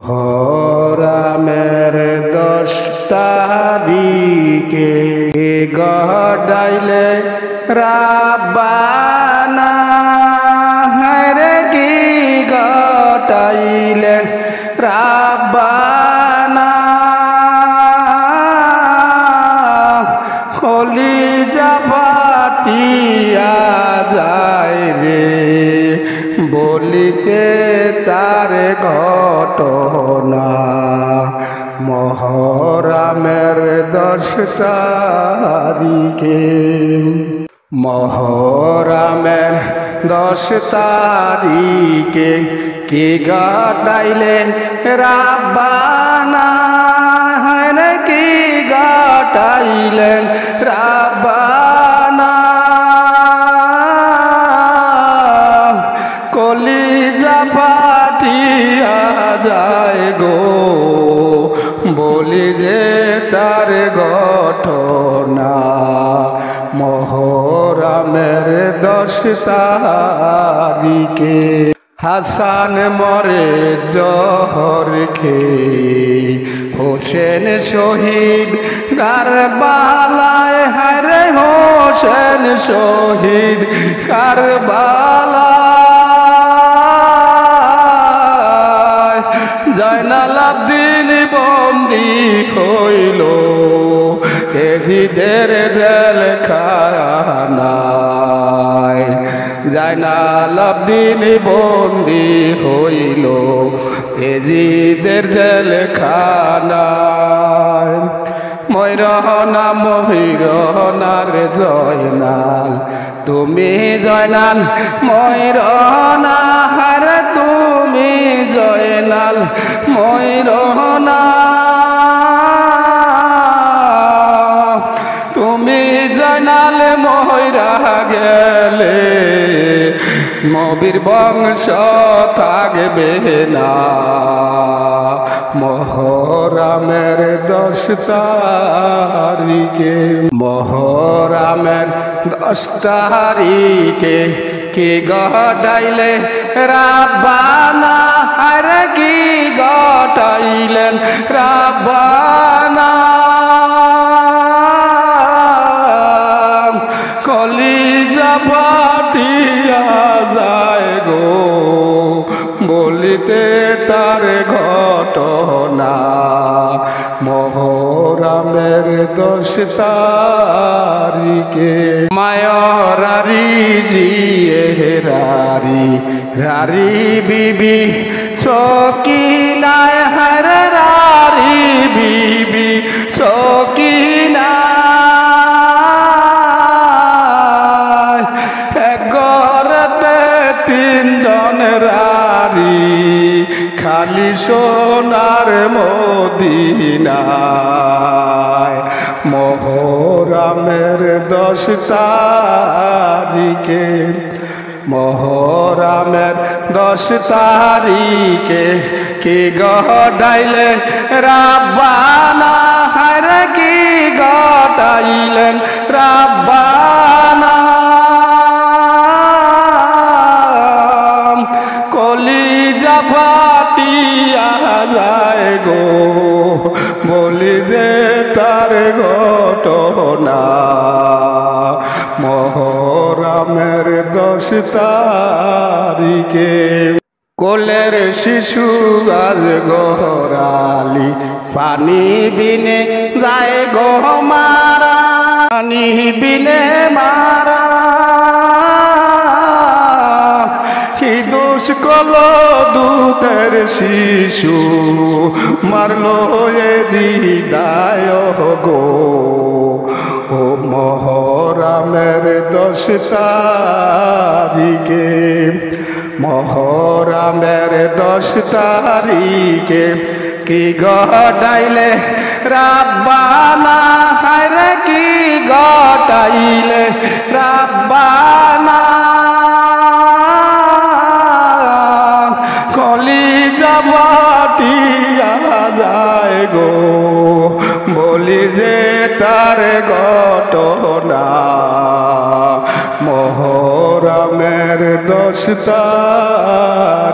হরামের 10 তারিখে গড়াইলে রাব্বানা হরে কি গড়াইলে রাব্বানা কলিজা ফাটিয়া যায় রে বলিতে তার ঘটনা মহরমের 10 তারিখে মহরমের 10 তারিখে কি গাটাইলে রাব্বানা হরে কি গাটাইলেন রাব্বানা কলিজা ফাটিয়া যায় গো বলি যে তার ঘটনা মহরমের 10 তারিখে হাসান মরে জহর খেয়ে হোসেন শহীদ কারবালায় হরে হোসেন শহীদ কারবালায় জয়নাল আব্দিন বন্দী হইল এজিদের জেলখানায় জয়নাল আব্দিন বন্দী হইল এজিদের জেলখানায় ময়ূরহনা ময়ূরহনার জয়নাল তুমি জয়নাল ময়ূরহনা হারে তুমি জয়নাল ময়ূরহনা তুমি জয়নাল ময়রা গেলে নবীর বংশ থাকবে না মহরমের 10 তারিখে মহরমের 10 তারিখে কি গড়াইলে রাব্বানা হরে কি গড়াইলেন রাব্বানা কলিজা ফাটিয়া যায় গো বলিতে তার ঘটনা মহরমের 10 তারিখে মায়রারি জিয়ে রারি রারি বিবি সকিনায় হরে রারি বিবি সকিনা খালি সোনার মদিনায় মহরমের 10 তারিখে মহরমের 10 তারিখে কি গড়াইলে রাব্বানা হরে কি গড়াইলেন রাব্বানা কলিজা ফাটিয়া যায় গো বলি যে তার ঘটনা মহরমের 10 তারিখে কোলের শিশু আজ গোহরালি পানি বিনে যায় গো মারা পানি বিনে মারা কি দোষ কলো দুধের শিশু মারলো এ জিদায় গো ও মহরমের 10 তারিখে মহরমের 10 তারিখে কি গড়াইলে রাব্বানা হরে কি গড়াইলে রাব্বানা কলিজা ফাটিয়া যায় গো বলি যে তার ঘটনা মহরমের 10 তারিখে।